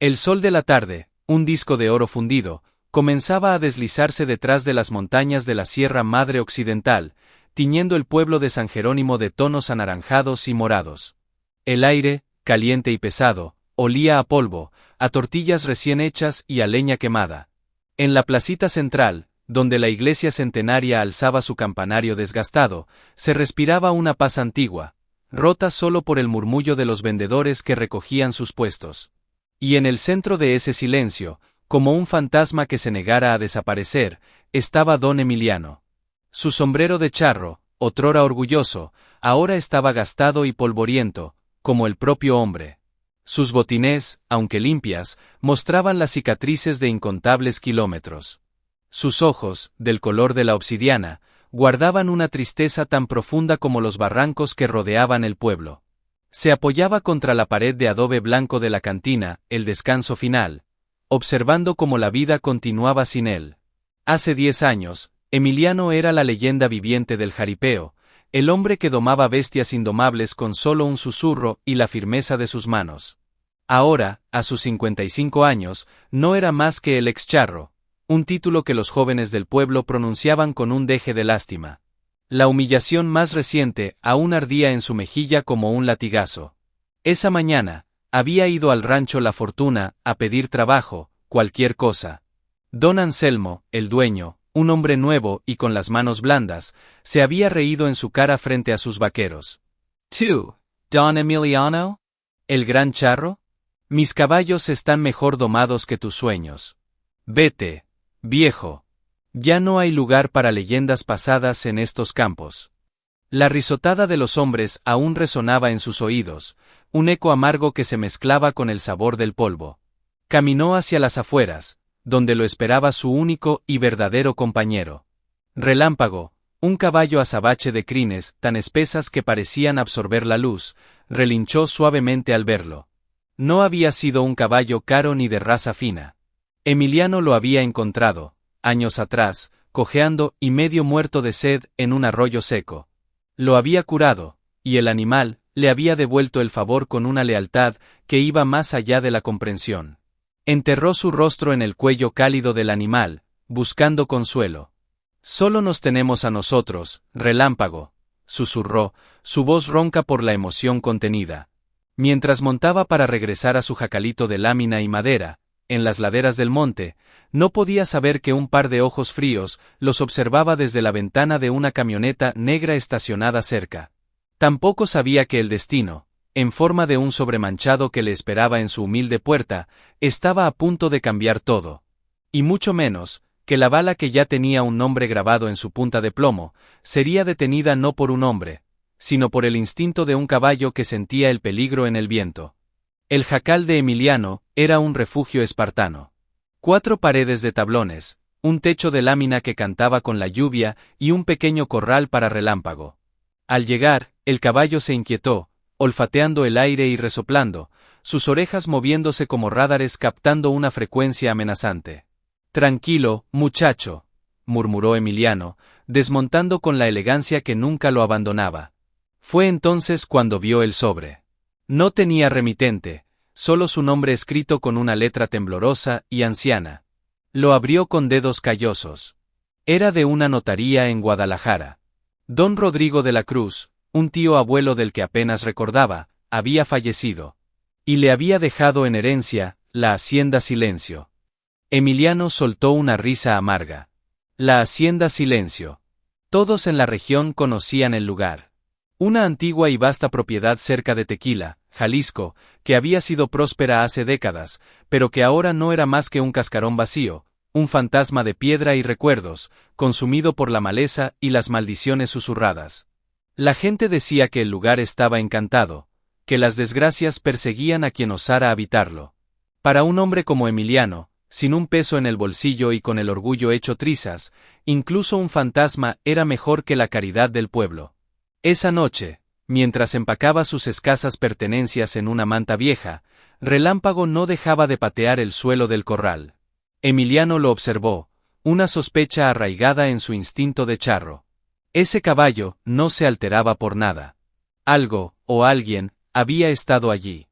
El sol de la tarde, un disco de oro fundido, comenzaba a deslizarse detrás de las montañas de la Sierra Madre Occidental, tiñendo el pueblo de San Jerónimo de tonos anaranjados y morados. El aire, caliente y pesado, olía a polvo, a tortillas recién hechas y a leña quemada. En la placita central, donde la iglesia centenaria alzaba su campanario desgastado, se respiraba una paz antigua, rota solo por el murmullo de los vendedores que recogían sus puestos. Y en el centro de ese silencio, como un fantasma que se negara a desaparecer, estaba don Emiliano. Su sombrero de charro, otrora orgulloso, ahora estaba gastado y polvoriento, como el propio hombre. Sus botines, aunque limpias, mostraban las cicatrices de incontables kilómetros. Sus ojos, del color de la obsidiana, guardaban una tristeza tan profunda como los barrancos que rodeaban el pueblo. Se apoyaba contra la pared de adobe blanco de la cantina, el descanso final, observando cómo la vida continuaba sin él. Hace 10 años, Emiliano era la leyenda viviente del jaripeo, el hombre que domaba bestias indomables con solo un susurro y la firmeza de sus manos. Ahora, a sus 55 años, no era más que el ex-charro, un título que los jóvenes del pueblo pronunciaban con un deje de lástima. La humillación más reciente aún ardía en su mejilla como un latigazo. Esa mañana, había ido al rancho La Fortuna a pedir trabajo, cualquier cosa. Don Anselmo, el dueño, un hombre nuevo y con las manos blandas, se había reído en su cara frente a sus vaqueros. «¿Tú, Don Emiliano? ¿El gran charro? Mis caballos están mejor domados que tus sueños. Vete, viejo. Ya no hay lugar para leyendas pasadas en estos campos». La risotada de los hombres aún resonaba en sus oídos, un eco amargo que se mezclaba con el sabor del polvo. Caminó hacia las afueras, donde lo esperaba su único y verdadero compañero. Relámpago, un caballo azabache de crines tan espesas que parecían absorber la luz, relinchó suavemente al verlo. No había sido un caballo caro ni de raza fina. Emiliano lo había encontrado, años atrás, cojeando y medio muerto de sed en un arroyo seco. Lo había curado, y el animal le había devuelto el favor con una lealtad que iba más allá de la comprensión. Enterró su rostro en el cuello cálido del animal, buscando consuelo. «Solo nos tenemos a nosotros, Relámpago», susurró, su voz ronca por la emoción contenida. Mientras montaba para regresar a su jacalito de lámina y madera, en las laderas del monte, no podía saber que un par de ojos fríos los observaba desde la ventana de una camioneta negra estacionada cerca. Tampoco sabía que el destino, en forma de un sobremanchado que le esperaba en su humilde puerta, estaba a punto de cambiar todo. Y mucho menos, que la bala que ya tenía un nombre grabado en su punta de plomo, sería detenida no por un hombre, sino por el instinto de un caballo que sentía el peligro en el viento. El jacal de Emiliano era un refugio espartano. 4 paredes de tablones, un techo de lámina que cantaba con la lluvia y un pequeño corral para Relámpago. Al llegar, el caballo se inquietó, olfateando el aire y resoplando, sus orejas moviéndose como rádares captando una frecuencia amenazante. «Tranquilo, muchacho», murmuró Emiliano, desmontando con la elegancia que nunca lo abandonaba. Fue entonces cuando vio el sobre. No tenía remitente, solo su nombre escrito con una letra temblorosa y anciana. Lo abrió con dedos callosos. Era de una notaría en Guadalajara. Don Rodrigo de la Cruz, un tío abuelo del que apenas recordaba, había fallecido. Y le había dejado en herencia la hacienda Silencio. Emiliano soltó una risa amarga. La hacienda Silencio. Todos en la región conocían el lugar. Una antigua y vasta propiedad cerca de Tequila, Jalisco, que había sido próspera hace décadas, pero que ahora no era más que un cascarón vacío, un fantasma de piedra y recuerdos, consumido por la maleza y las maldiciones susurradas. La gente decía que el lugar estaba encantado, que las desgracias perseguían a quien osara habitarlo. Para un hombre como Emiliano, sin un peso en el bolsillo y con el orgullo hecho trizas, incluso un fantasma era mejor que la caridad del pueblo. Esa noche, mientras empacaba sus escasas pertenencias en una manta vieja, Relámpago no dejaba de patear el suelo del corral. Emiliano lo observó, una sospecha arraigada en su instinto de charro. Ese caballo no se alteraba por nada. Algo, o alguien, había estado allí.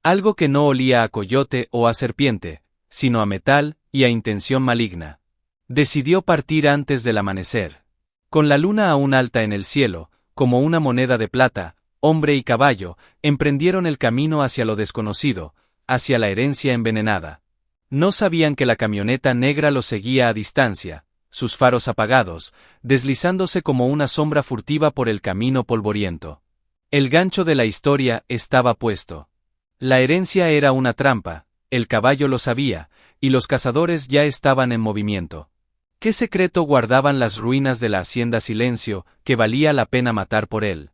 Algo que no olía a coyote o a serpiente, sino a metal y a intención maligna. Decidió partir antes del amanecer. Con la luna aún alta en el cielo, como una moneda de plata, hombre y caballo, emprendieron el camino hacia lo desconocido, hacia la herencia envenenada. No sabían que la camioneta negra los seguía a distancia, sus faros apagados, deslizándose como una sombra furtiva por el camino polvoriento. El gancho de la historia estaba puesto. La herencia era una trampa, el caballo lo sabía, y los cazadores ya estaban en movimiento. ¿Qué secreto guardaban las ruinas de la hacienda Silencio, que valía la pena matar por él?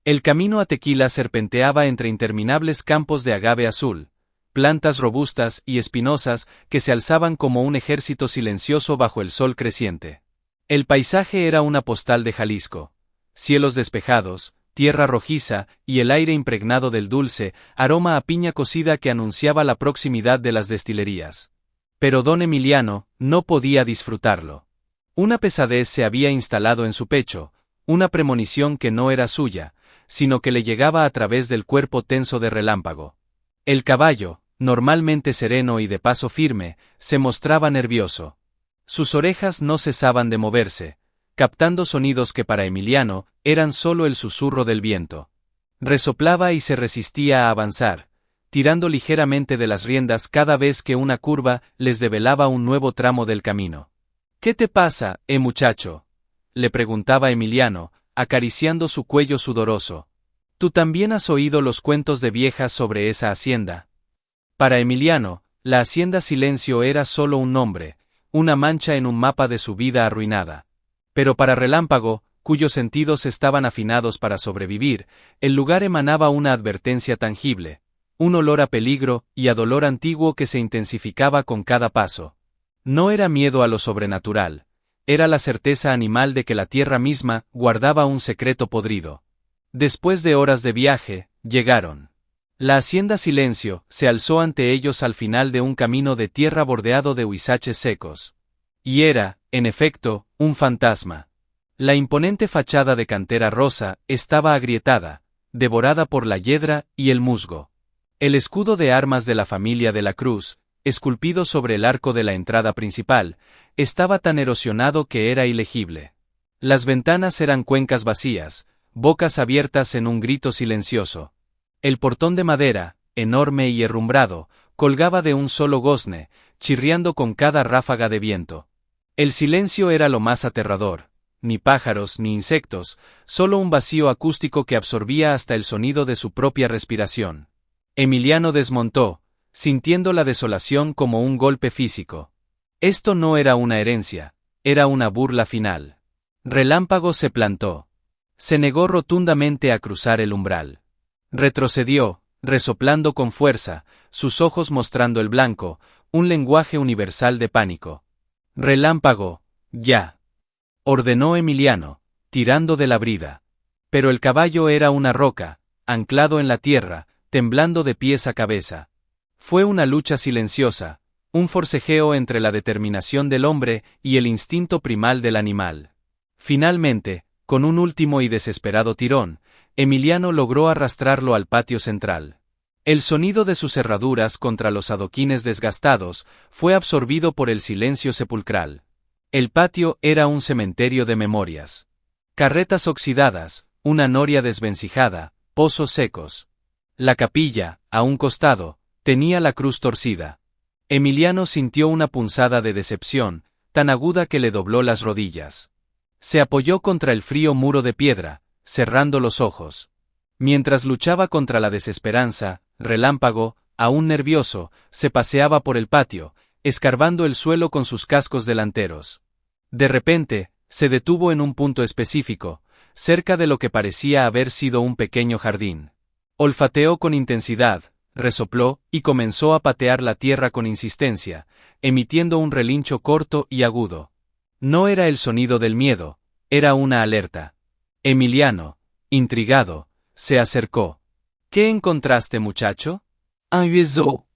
El camino a Tequila serpenteaba entre interminables campos de agave azul, plantas robustas y espinosas que se alzaban como un ejército silencioso bajo el sol creciente. El paisaje era una postal de Jalisco. Cielos despejados, tierra rojiza y el aire impregnado del dulce aroma a piña cocida que anunciaba la proximidad de las destilerías. Pero don Emiliano no podía disfrutarlo. Una pesadez se había instalado en su pecho, una premonición que no era suya, sino que le llegaba a través del cuerpo tenso de Relámpago. El caballo, normalmente sereno y de paso firme, se mostraba nervioso. Sus orejas no cesaban de moverse, captando sonidos que para Emiliano eran solo el susurro del viento. Resoplaba y se resistía a avanzar, tirando ligeramente de las riendas cada vez que una curva les develaba un nuevo tramo del camino. «¿Qué te pasa, muchacho?», le preguntaba Emiliano, acariciando su cuello sudoroso. «¿Tú también has oído los cuentos de viejas sobre esa hacienda?». Para Emiliano, la hacienda Silencio era solo un nombre, una mancha en un mapa de su vida arruinada. Pero para Relámpago, cuyos sentidos estaban afinados para sobrevivir, el lugar emanaba una advertencia tangible, un olor a peligro y a dolor antiguo que se intensificaba con cada paso. No era miedo a lo sobrenatural, era la certeza animal de que la tierra misma guardaba un secreto podrido. Después de horas de viaje, llegaron. La hacienda Silencio se alzó ante ellos al final de un camino de tierra bordeado de huizaches secos. Y era, en efecto, un fantasma. La imponente fachada de cantera rosa estaba agrietada, devorada por la hiedra y el musgo. El escudo de armas de la familia de la Cruz, esculpido sobre el arco de la entrada principal, estaba tan erosionado que era ilegible. Las ventanas eran cuencas vacías, bocas abiertas en un grito silencioso. El portón de madera, enorme y herrumbrado, colgaba de un solo gozne, chirriando con cada ráfaga de viento. El silencio era lo más aterrador, ni pájaros ni insectos, solo un vacío acústico que absorbía hasta el sonido de su propia respiración. Emiliano desmontó, sintiendo la desolación como un golpe físico. Esto no era una herencia, era una burla final. Relámpago se plantó. Se negó rotundamente a cruzar el umbral. Retrocedió, resoplando con fuerza, sus ojos mostrando el blanco, un lenguaje universal de pánico. «Relámpago, ya», ordenó Emiliano, tirando de la brida. Pero el caballo era una roca, anclado en la tierra, temblando de pies a cabeza. Fue una lucha silenciosa, un forcejeo entre la determinación del hombre y el instinto primal del animal. Finalmente, con un último y desesperado tirón, Emiliano logró arrastrarlo al patio central. El sonido de sus herraduras contra los adoquines desgastados fue absorbido por el silencio sepulcral. El patio era un cementerio de memorias. Carretas oxidadas, una noria desvencijada, pozos secos. La capilla, a un costado, tenía la cruz torcida. Emiliano sintió una punzada de decepción, tan aguda que le dobló las rodillas. Se apoyó contra el frío muro de piedra, cerrando los ojos. Mientras luchaba contra la desesperanza, Relámpago, aún nervioso, se paseaba por el patio, escarbando el suelo con sus cascos delanteros. De repente, se detuvo en un punto específico, cerca de lo que parecía haber sido un pequeño jardín. Olfateó con intensidad, resopló y comenzó a patear la tierra con insistencia, emitiendo un relincho corto y agudo. No era el sonido del miedo, era una alerta. Emiliano, intrigado, se acercó. «¿Qué encontraste, muchacho?» «Un hueso».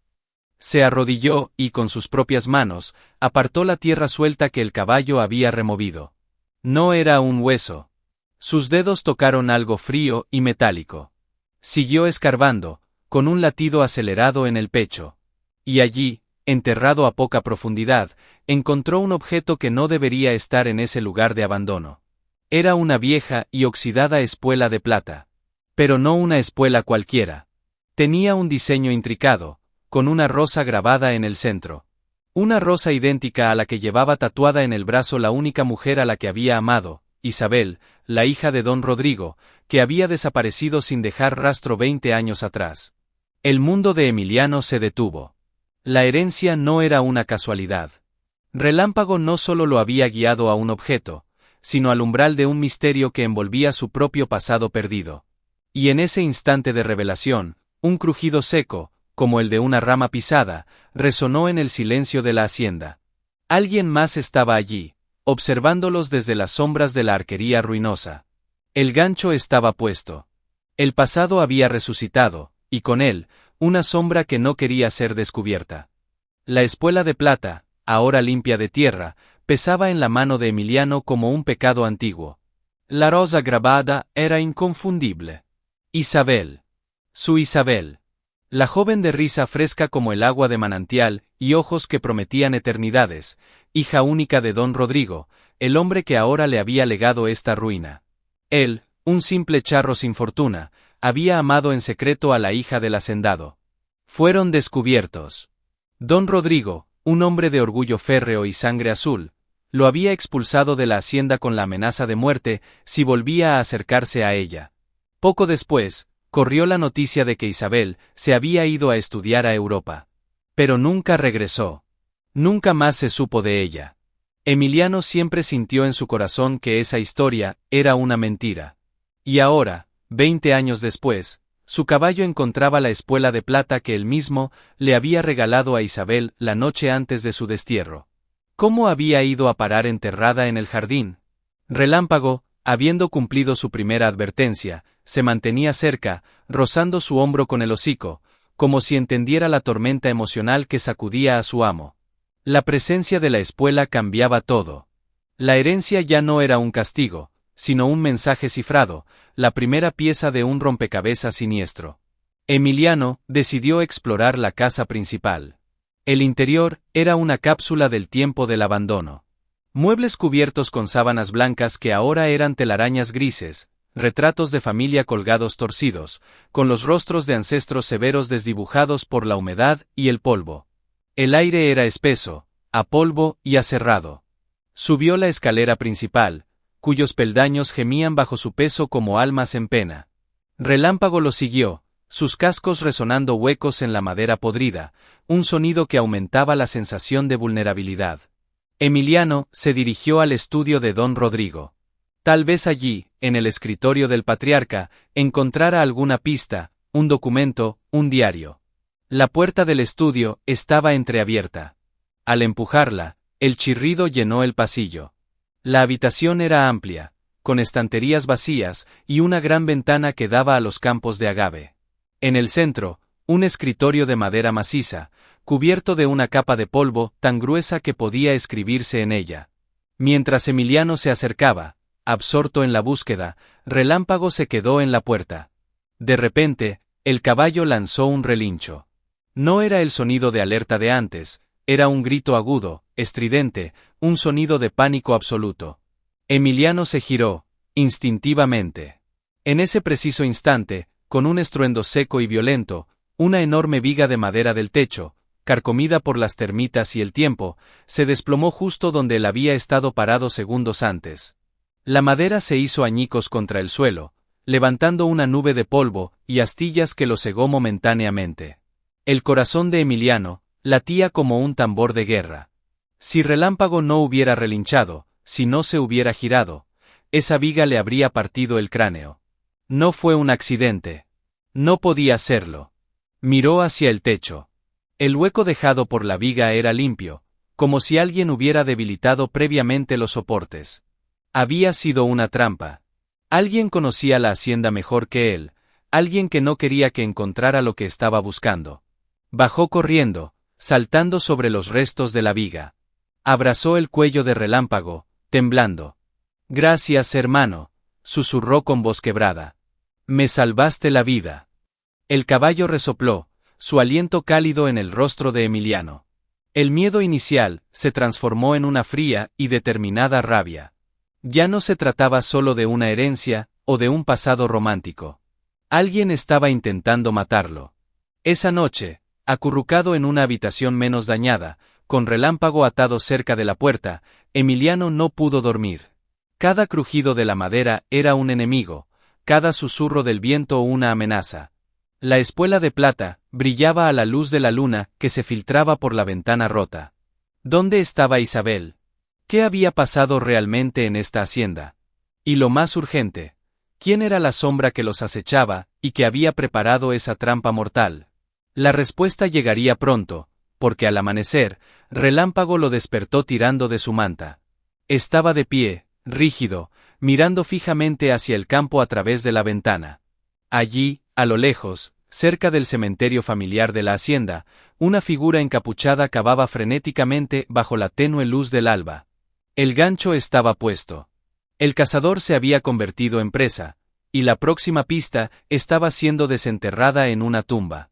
Se arrodilló y con sus propias manos, apartó la tierra suelta que el caballo había removido. No era un hueso. Sus dedos tocaron algo frío y metálico. Siguió escarbando, con un latido acelerado en el pecho. Y allí, enterrado a poca profundidad, encontró un objeto que no debería estar en ese lugar de abandono. Era una vieja y oxidada espuela de plata. Pero no una espuela cualquiera. Tenía un diseño intricado, con una rosa grabada en el centro. Una rosa idéntica a la que llevaba tatuada en el brazo la única mujer a la que había amado, Isabel, la hija de don Rodrigo, que había desaparecido sin dejar rastro 20 años atrás. El mundo de Emiliano se detuvo. La herencia no era una casualidad. Relámpago no solo lo había guiado a un objeto, sino al umbral de un misterio que envolvía su propio pasado perdido. Y en ese instante de revelación, un crujido seco, como el de una rama pisada, resonó en el silencio de la hacienda. Alguien más estaba allí, observándolos desde las sombras de la arquería ruinosa. El gancho estaba puesto. El pasado había resucitado, y con él, una sombra que no quería ser descubierta. La espuela de plata, ahora limpia de tierra, pesaba en la mano de Emiliano como un pecado antiguo. La rosa grabada era inconfundible. Isabel. Su Isabel. La joven de risa fresca como el agua de manantial, y ojos que prometían eternidades, hija única de don Rodrigo, el hombre que ahora le había legado esta ruina. Él, un simple charro sin fortuna, había amado en secreto a la hija del hacendado. Fueron descubiertos. Don Rodrigo, un hombre de orgullo férreo y sangre azul, lo había expulsado de la hacienda con la amenaza de muerte si volvía a acercarse a ella. Poco después, corrió la noticia de que Isabel se había ido a estudiar a Europa. Pero nunca regresó. Nunca más se supo de ella. Emiliano siempre sintió en su corazón que esa historia era una mentira. Y ahora, 20 años después, su caballo encontraba la espuela de plata que él mismo le había regalado a Isabel la noche antes de su destierro. ¿Cómo había ido a parar enterrada en el jardín? Relámpago, habiendo cumplido su primera advertencia, se mantenía cerca, rozando su hombro con el hocico, como si entendiera la tormenta emocional que sacudía a su amo. La presencia de la espuela cambiaba todo. La herencia ya no era un castigo, sino un mensaje cifrado, la primera pieza de un rompecabezas siniestro. Emiliano decidió explorar la casa principal. El interior era una cápsula del tiempo del abandono. Muebles cubiertos con sábanas blancas que ahora eran telarañas grises, retratos de familia colgados torcidos, con los rostros de ancestros severos desdibujados por la humedad y el polvo. El aire era espeso, a polvo y aserrado. Subió la escalera principal, cuyos peldaños gemían bajo su peso como almas en pena. Relámpago lo siguió, sus cascos resonando huecos en la madera podrida, un sonido que aumentaba la sensación de vulnerabilidad. Emiliano se dirigió al estudio de don Rodrigo. Tal vez allí, en el escritorio del patriarca, encontrara alguna pista, un documento, un diario. La puerta del estudio estaba entreabierta. Al empujarla, el chirrido llenó el pasillo. La habitación era amplia, con estanterías vacías y una gran ventana que daba a los campos de agave. En el centro, un escritorio de madera maciza, cubierto de una capa de polvo tan gruesa que podía escribirse en ella. Mientras Emiliano se acercaba, absorto en la búsqueda, Relámpago se quedó en la puerta. De repente, el caballo lanzó un relincho. No era el sonido de alerta de antes, era un grito agudo, estridente, un sonido de pánico absoluto. Emiliano se giró, instintivamente. En ese preciso instante, con un estruendo seco y violento, una enorme viga de madera del techo, carcomida por las termitas y el tiempo, se desplomó justo donde él había estado parado segundos antes. La madera se hizo añicos contra el suelo, levantando una nube de polvo y astillas que lo cegó momentáneamente. El corazón de Emiliano latía como un tambor de guerra. Si Relámpago no hubiera relinchado, si no se hubiera girado, esa viga le habría partido el cráneo. No fue un accidente. No podía serlo. Miró hacia el techo. El hueco dejado por la viga era limpio, como si alguien hubiera debilitado previamente los soportes. Había sido una trampa. Alguien conocía la hacienda mejor que él, alguien que no quería que encontrara lo que estaba buscando. Bajó corriendo, saltando sobre los restos de la viga. Abrazó el cuello de Relámpago, temblando. «Gracias, hermano», susurró con voz quebrada. «Me salvaste la vida». El caballo resopló, su aliento cálido en el rostro de Emiliano. El miedo inicial se transformó en una fría y determinada rabia. Ya no se trataba solo de una herencia o de un pasado romántico. Alguien estaba intentando matarlo. Esa noche, acurrucado en una habitación menos dañada, con Relámpago atado cerca de la puerta, Emiliano no pudo dormir. Cada crujido de la madera era un enemigo, cada susurro del viento una amenaza. La espuela de plata brillaba a la luz de la luna que se filtraba por la ventana rota. ¿Dónde estaba Isabel? ¿Qué había pasado realmente en esta hacienda? Y lo más urgente, ¿quién era la sombra que los acechaba y que había preparado esa trampa mortal? La respuesta llegaría pronto, porque al amanecer, Relámpago lo despertó tirando de su manta. Estaba de pie, rígido, mirando fijamente hacia el campo a través de la ventana. Allí, a lo lejos, cerca del cementerio familiar de la hacienda, una figura encapuchada cavaba frenéticamente bajo la tenue luz del alba. El gancho estaba puesto. El cazador se había convertido en presa, y la próxima pista estaba siendo desenterrada en una tumba.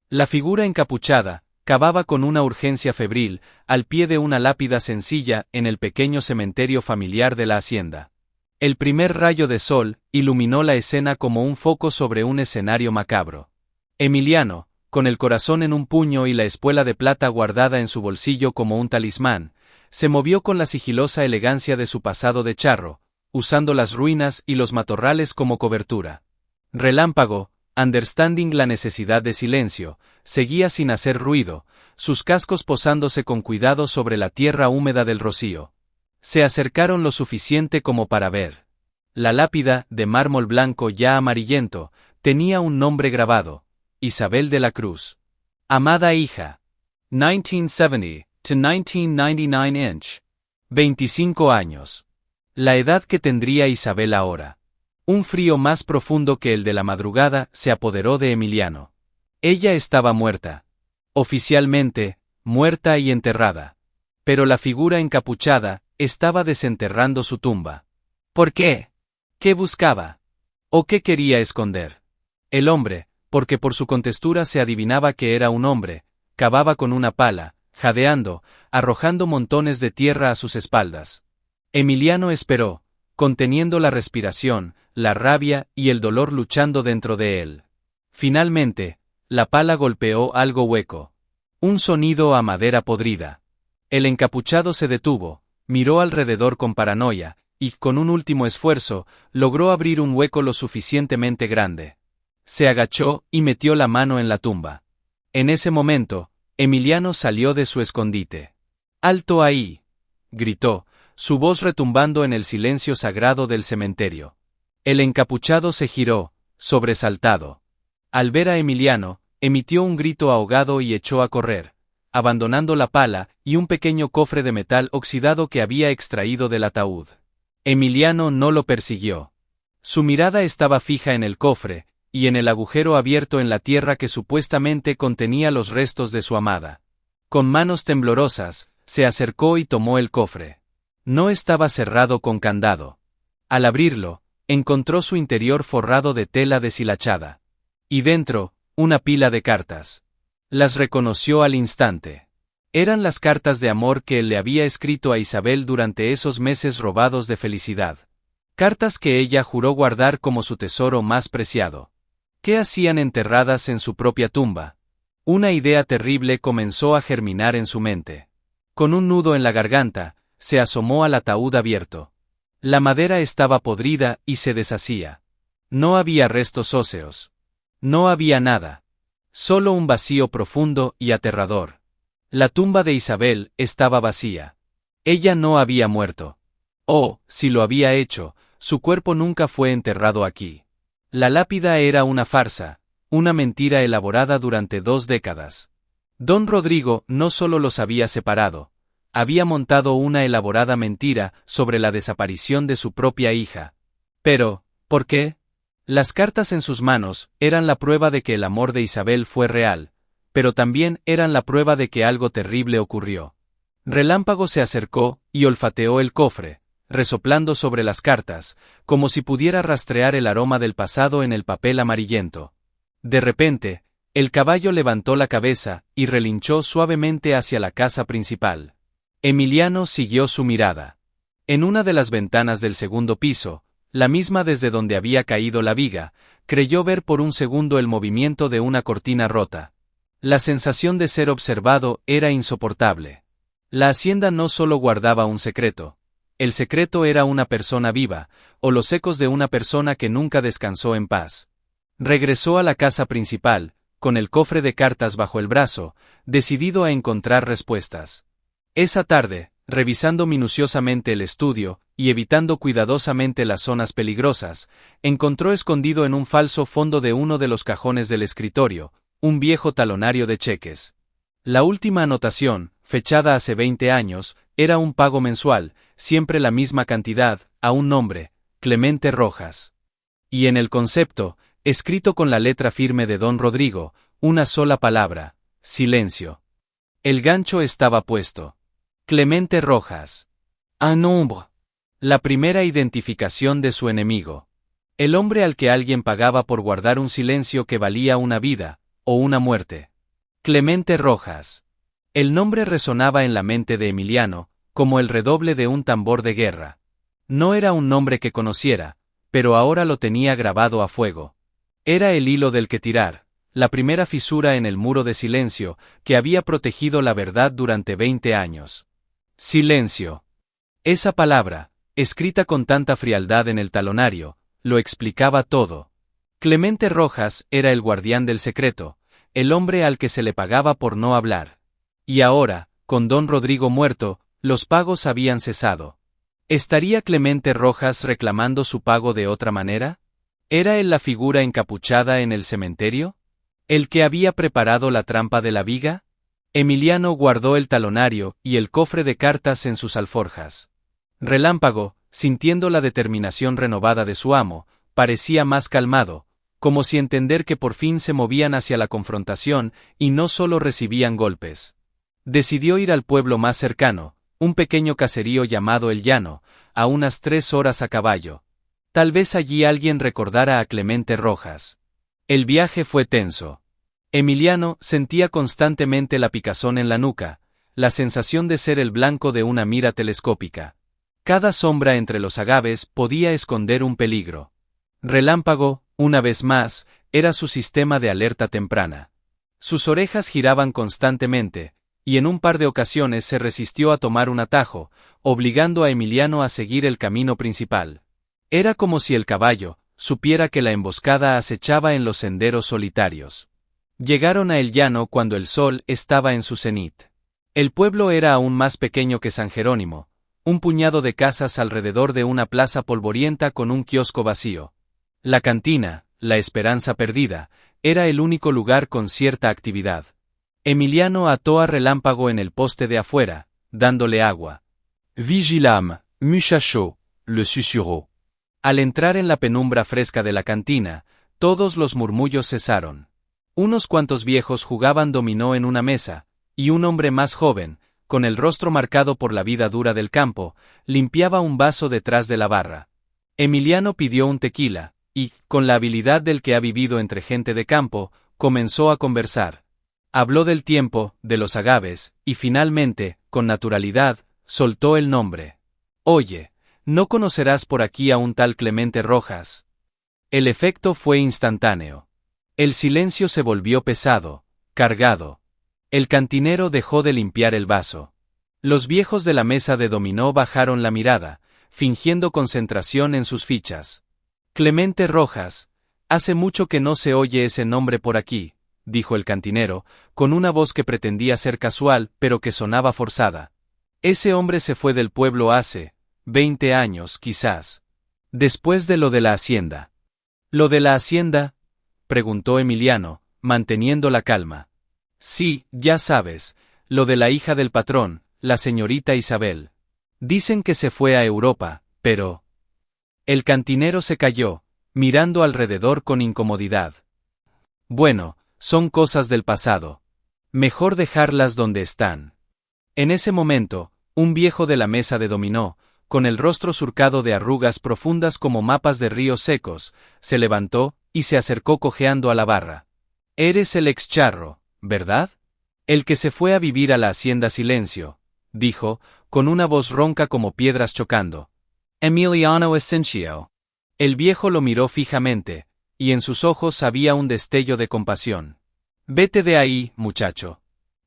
La figura encapuchada cavaba con una urgencia febril al pie de una lápida sencilla en el pequeño cementerio familiar de la hacienda. El primer rayo de sol iluminó la escena como un foco sobre un escenario macabro. Emiliano, con el corazón en un puño y la espuela de plata guardada en su bolsillo como un talismán, se movió con la sigilosa elegancia de su pasado de charro, usando las ruinas y los matorrales como cobertura. Relámpago, understanding la necesidad de silencio, seguía sin hacer ruido, sus cascos posándose con cuidado sobre la tierra húmeda del rocío. Se acercaron lo suficiente como para ver. La lápida, de mármol blanco ya amarillento, tenía un nombre grabado: Isabel de la Cruz. Amada hija. 1970 to 1999 inch. 25 años. La edad que tendría Isabel ahora. Un frío más profundo que el de la madrugada se apoderó de Emiliano. Ella estaba muerta. Oficialmente, muerta y enterrada. Pero la figura encapuchada estaba desenterrando su tumba. ¿Por qué? ¿Qué buscaba? ¿O qué quería esconder? El hombre, porque por su contextura se adivinaba que era un hombre, cavaba con una pala, jadeando, arrojando montones de tierra a sus espaldas. Emiliano esperó, conteniendo la respiración, la rabia y el dolor luchando dentro de él. Finalmente, la pala golpeó algo hueco. Un sonido a madera podrida. El encapuchado se detuvo, miró alrededor con paranoia, y, con un último esfuerzo, logró abrir un hueco lo suficientemente grande. Se agachó y metió la mano en la tumba. En ese momento, Emiliano salió de su escondite. ¡Alto ahí!, gritó, su voz retumbando en el silencio sagrado del cementerio. El encapuchado se giró, sobresaltado. Al ver a Emiliano, emitió un grito ahogado y echó a correr, abandonando la pala y un pequeño cofre de metal oxidado que había extraído del ataúd. Emiliano no lo persiguió. Su mirada estaba fija en el cofre, y en el agujero abierto en la tierra que supuestamente contenía los restos de su amada. Con manos temblorosas, se acercó y tomó el cofre. No estaba cerrado con candado. Al abrirlo, encontró su interior forrado de tela deshilachada. Y dentro, una pila de cartas. Las reconoció al instante. Eran las cartas de amor que él le había escrito a Isabel durante esos meses robados de felicidad. Cartas que ella juró guardar como su tesoro más preciado. ¿Qué hacían enterradas en su propia tumba? Una idea terrible comenzó a germinar en su mente. Con un nudo en la garganta, se asomó al ataúd abierto. La madera estaba podrida y se deshacía. No había restos óseos. No había nada. Solo un vacío profundo y aterrador. La tumba de Isabel estaba vacía. Ella no había muerto. O, si lo había hecho, su cuerpo nunca fue enterrado aquí. La lápida era una farsa, una mentira elaborada durante 2 décadas. Don Rodrigo no solo los había separado, había montado una elaborada mentira sobre la desaparición de su propia hija. Pero, ¿por qué? Las cartas en sus manos eran la prueba de que el amor de Isabel fue real, pero también eran la prueba de que algo terrible ocurrió. Relámpago se acercó y olfateó el cofre, resoplando sobre las cartas, como si pudiera rastrear el aroma del pasado en el papel amarillento. De repente, el caballo levantó la cabeza y relinchó suavemente hacia la casa principal. Emiliano siguió su mirada. En una de las ventanas del segundo piso, la misma desde donde había caído la viga, creyó ver por un segundo el movimiento de una cortina rota. La sensación de ser observado era insoportable. La hacienda no solo guardaba un secreto. El secreto era una persona viva, o los ecos de una persona que nunca descansó en paz. Regresó a la casa principal, con el cofre de cartas bajo el brazo, decidido a encontrar respuestas. Esa tarde, revisando minuciosamente el estudio, y evitando cuidadosamente las zonas peligrosas, encontró escondido en un falso fondo de uno de los cajones del escritorio, un viejo talonario de cheques. La última anotación, fechada hace 20 años, era un pago mensual, siempre la misma cantidad, a un nombre, Clemente Rojas. Y en el concepto, escrito con la letra firme de don Rodrigo, una sola palabra: silencio. El gancho estaba puesto. Clemente Rojas. Un nombre. La primera identificación de su enemigo. El hombre al que alguien pagaba por guardar un silencio que valía una vida, o una muerte. Clemente Rojas. El nombre resonaba en la mente de Emiliano, como el redoble de un tambor de guerra. No era un nombre que conociera, pero ahora lo tenía grabado a fuego. Era el hilo del que tirar, la primera fisura en el muro de silencio, que había protegido la verdad durante 20 años. Silencio. Esa palabra, escrita con tanta frialdad en el talonario, lo explicaba todo. Clemente Rojas era el guardián del secreto, el hombre al que se le pagaba por no hablar. Y ahora, con don Rodrigo muerto, los pagos habían cesado. ¿Estaría Clemente Rojas reclamando su pago de otra manera? ¿Era él la figura encapuchada en el cementerio? ¿El que había preparado la trampa de la viga? Emiliano guardó el talonario y el cofre de cartas en sus alforjas. Relámpago, sintiendo la determinación renovada de su amo, parecía más calmado, como si entender que por fin se movían hacia la confrontación y no solo recibían golpes. Decidió ir al pueblo más cercano, un pequeño caserío llamado El Llano, a unas 3 horas a caballo. Tal vez allí alguien recordara a Clemente Rojas. El viaje fue tenso. Emiliano sentía constantemente la picazón en la nuca, la sensación de ser el blanco de una mira telescópica. Cada sombra entre los agaves podía esconder un peligro. Relámpago, una vez más, era su sistema de alerta temprana. Sus orejas giraban constantemente, y en un par de ocasiones se resistió a tomar un atajo, obligando a Emiliano a seguir el camino principal. Era como si el caballo supiera que la emboscada acechaba en los senderos solitarios. Llegaron a El Llano cuando el sol estaba en su cenit. El pueblo era aún más pequeño que San Jerónimo, un puñado de casas alrededor de una plaza polvorienta con un kiosco vacío. La cantina, la esperanza perdida, era el único lugar con cierta actividad. Emiliano ató a Relámpago en el poste de afuera, dándole agua. Vigilam, muchacho, le susurró. Al entrar en la penumbra fresca de la cantina, todos los murmullos cesaron. Unos cuantos viejos jugaban dominó en una mesa, y un hombre más joven, con el rostro marcado por la vida dura del campo, limpiaba un vaso detrás de la barra. Emiliano pidió un tequila, y, con la habilidad del que ha vivido entre gente de campo, comenzó a conversar. Habló del tiempo, de los agaves, y finalmente, con naturalidad, soltó el nombre. Oye, ¿no conocerás por aquí a un tal Clemente Rojas? El efecto fue instantáneo. El silencio se volvió pesado, cargado. El cantinero dejó de limpiar el vaso. Los viejos de la mesa de dominó bajaron la mirada, fingiendo concentración en sus fichas. Clemente Rojas, hace mucho que no se oye ese nombre por aquí, dijo el cantinero, con una voz que pretendía ser casual, pero que sonaba forzada. Ese hombre se fue del pueblo hace 20 años, quizás. Después de lo de la hacienda. ¿Lo de la hacienda? Preguntó Emiliano, manteniendo la calma. Sí, ya sabes, lo de la hija del patrón, la señorita Isabel. Dicen que se fue a Europa, pero... El cantinero se calló, mirando alrededor con incomodidad. Bueno, son cosas del pasado. Mejor dejarlas donde están. En ese momento, un viejo de la mesa de dominó, con el rostro surcado de arrugas profundas como mapas de ríos secos, se levantó y se acercó cojeando a la barra. Eres el ex Charro, ¿verdad? El que se fue a vivir a la hacienda Silencio, dijo, con una voz ronca como piedras chocando. Emiliano Essencio. El viejo lo miró fijamente, y en sus ojos había un destello de compasión. Vete de ahí, muchacho.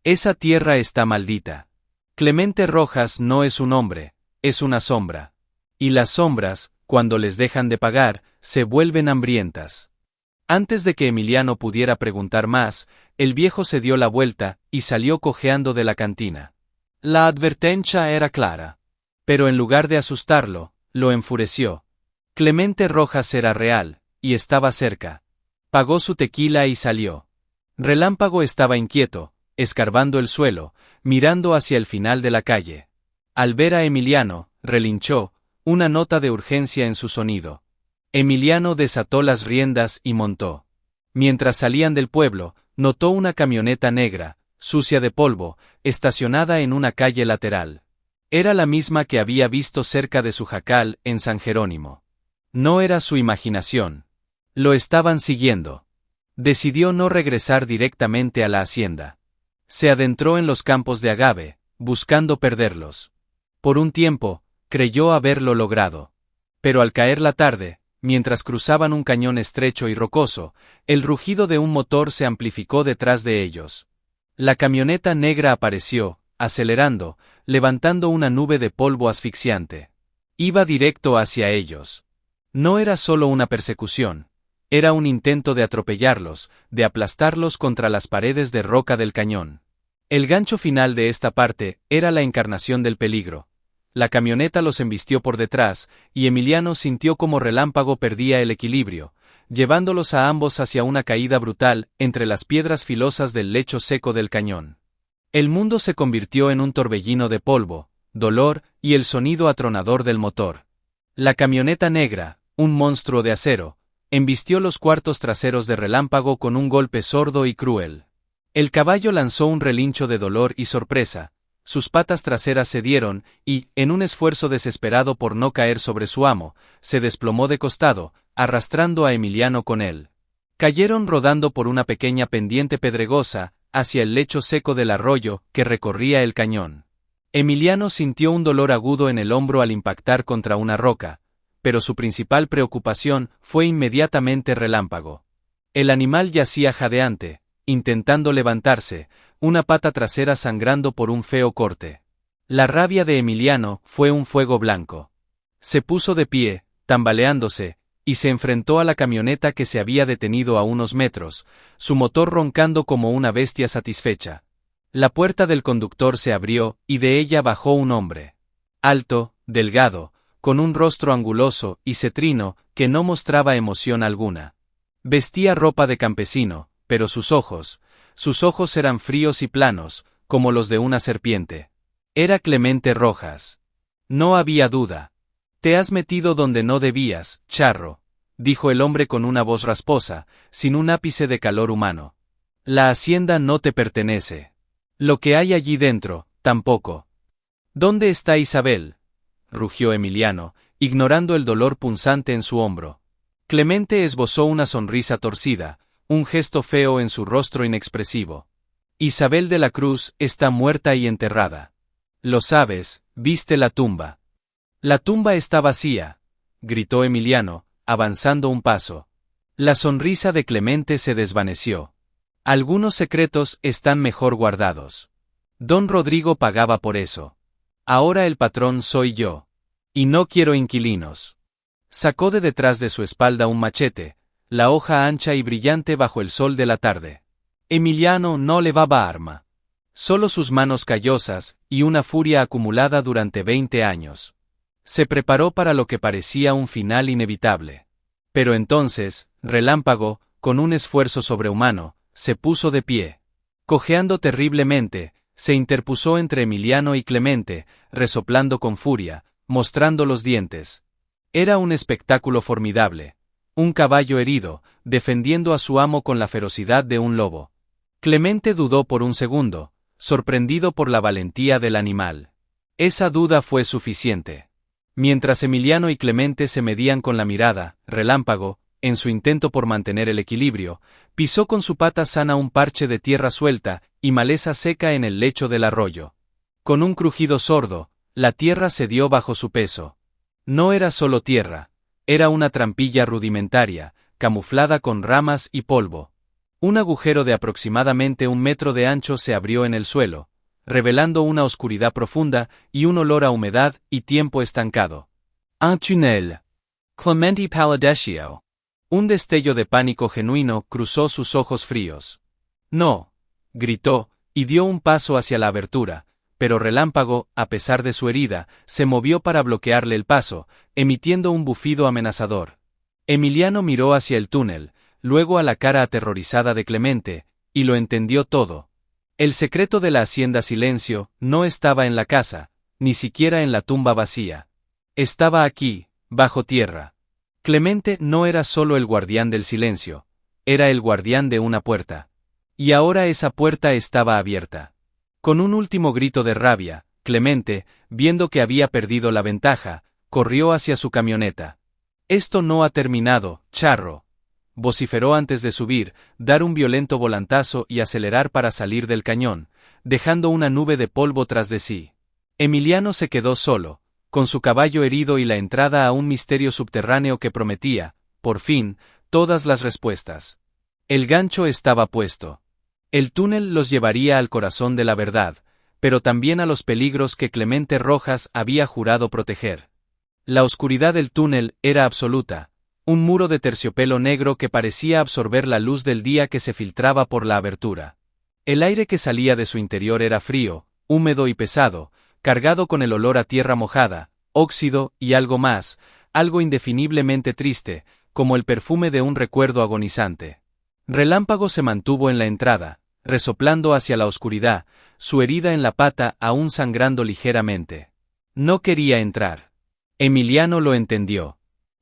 Esa tierra está maldita. Clemente Rojas no es un hombre, es una sombra. Y las sombras, cuando les dejan de pagar, se vuelven hambrientas. Antes de que Emiliano pudiera preguntar más, el viejo se dio la vuelta y salió cojeando de la cantina. La advertencia era clara. Pero en lugar de asustarlo, lo enfureció. Clemente Rojas era real, y estaba cerca. Pagó su tequila y salió. Relámpago estaba inquieto, escarbando el suelo, mirando hacia el final de la calle. Al ver a Emiliano, relinchó, una nota de urgencia en su sonido. Emiliano desató las riendas y montó. Mientras salían del pueblo, notó una camioneta negra, sucia de polvo, estacionada en una calle lateral. Era la misma que había visto cerca de su jacal, en San Jerónimo. No era su imaginación. Lo estaban siguiendo. Decidió no regresar directamente a la hacienda. Se adentró en los campos de agave, buscando perderlos. Por un tiempo, creyó haberlo logrado. Pero al caer la tarde, mientras cruzaban un cañón estrecho y rocoso, el rugido de un motor se amplificó detrás de ellos. La camioneta negra apareció, acelerando, levantando una nube de polvo asfixiante. Iba directo hacia ellos. No era solo una persecución, era un intento de atropellarlos, de aplastarlos contra las paredes de roca del cañón. El gancho final de esta parte era la encarnación del peligro. La camioneta los embistió por detrás, y Emiliano sintió como Relámpago perdía el equilibrio, llevándolos a ambos hacia una caída brutal entre las piedras filosas del lecho seco del cañón. El mundo se convirtió en un torbellino de polvo, dolor y el sonido atronador del motor. La camioneta negra, un monstruo de acero, embistió los cuartos traseros de Relámpago con un golpe sordo y cruel. El caballo lanzó un relincho de dolor y sorpresa. Sus patas traseras cedieron y, en un esfuerzo desesperado por no caer sobre su amo, se desplomó de costado, arrastrando a Emiliano con él. Cayeron rodando por una pequeña pendiente pedregosa, hacia el lecho seco del arroyo que recorría el cañón. Emiliano sintió un dolor agudo en el hombro al impactar contra una roca, pero su principal preocupación fue inmediatamente Relámpago. El animal yacía jadeante, intentando levantarse, una pata trasera sangrando por un feo corte. La rabia de Emiliano fue un fuego blanco. Se puso de pie, tambaleándose, y se enfrentó a la camioneta que se había detenido a unos metros, su motor roncando como una bestia satisfecha. La puerta del conductor se abrió, y de ella bajó un hombre. Alto, delgado, con un rostro anguloso y cetrino que no mostraba emoción alguna. Vestía ropa de campesino, pero sus ojos eran fríos y planos, como los de una serpiente. Era Clemente Rojas. No había duda. Te has metido donde no debías, charro, dijo el hombre con una voz rasposa, sin un ápice de calor humano. La hacienda no te pertenece. Lo que hay allí dentro, tampoco. ¿Dónde está Isabel?, rugió Emiliano, ignorando el dolor punzante en su hombro. Clemente esbozó una sonrisa torcida, un gesto feo en su rostro inexpresivo. Isabel de la Cruz está muerta y enterrada. Lo sabes, viste la tumba. La tumba está vacía, gritó Emiliano, avanzando un paso. La sonrisa de Clemente se desvaneció. Algunos secretos están mejor guardados. Don Rodrigo pagaba por eso. Ahora el patrón soy yo. Y no quiero inquilinos. Sacó de detrás de su espalda un machete, la hoja ancha y brillante bajo el sol de la tarde. Emiliano no levaba arma. Solo sus manos callosas y una furia acumulada durante 20 años. Se preparó para lo que parecía un final inevitable. Pero entonces, Relámpago, con un esfuerzo sobrehumano, se puso de pie. Cojeando terriblemente, se interpuso entre Emiliano y Clemente, resoplando con furia, mostrando los dientes. Era un espectáculo formidable. Un caballo herido, defendiendo a su amo con la ferocidad de un lobo. Clemente dudó por un segundo, sorprendido por la valentía del animal. Esa duda fue suficiente. Mientras Emiliano y Clemente se medían con la mirada, Relámpago, en su intento por mantener el equilibrio, pisó con su pata sana un parche de tierra suelta y maleza seca en el lecho del arroyo. Con un crujido sordo, la tierra cedió bajo su peso. No era solo tierra, era una trampilla rudimentaria, camuflada con ramas y polvo. Un agujero de aproximadamente 1 metro de ancho se abrió en el suelo, revelando una oscuridad profunda y un olor a humedad y tiempo estancado. Un tunnel. Clementi palideció. Un destello de pánico genuino cruzó sus ojos fríos. No, gritó, y dio un paso hacia la abertura, pero Relámpago, a pesar de su herida, se movió para bloquearle el paso, emitiendo un bufido amenazador. Emiliano miró hacia el túnel, luego a la cara aterrorizada de Clemente, y lo entendió todo. El secreto de la hacienda Silencio no estaba en la casa, ni siquiera en la tumba vacía. Estaba aquí, bajo tierra. Clemente no era solo el guardián del silencio, era el guardián de una puerta. Y ahora esa puerta estaba abierta. Con un último grito de rabia, Clemente, viendo que había perdido la ventaja, corrió hacia su camioneta. «Esto no ha terminado, charro», vociferó antes de subir, dar un violento volantazo y acelerar para salir del cañón, dejando una nube de polvo tras de sí. Emiliano se quedó solo, con su caballo herido y la entrada a un misterio subterráneo que prometía, por fin, todas las respuestas. El gancho estaba puesto. El túnel los llevaría al corazón de la verdad, pero también a los peligros que Clemente Rojas había jurado proteger. La oscuridad del túnel era absoluta, un muro de terciopelo negro que parecía absorber la luz del día que se filtraba por la abertura. El aire que salía de su interior era frío, húmedo y pesado, cargado con el olor a tierra mojada, óxido y algo más, algo indefiniblemente triste, como el perfume de un recuerdo agonizante. Relámpago se mantuvo en la entrada, resoplando hacia la oscuridad, su herida en la pata aún sangrando ligeramente. No quería entrar. Emiliano lo entendió.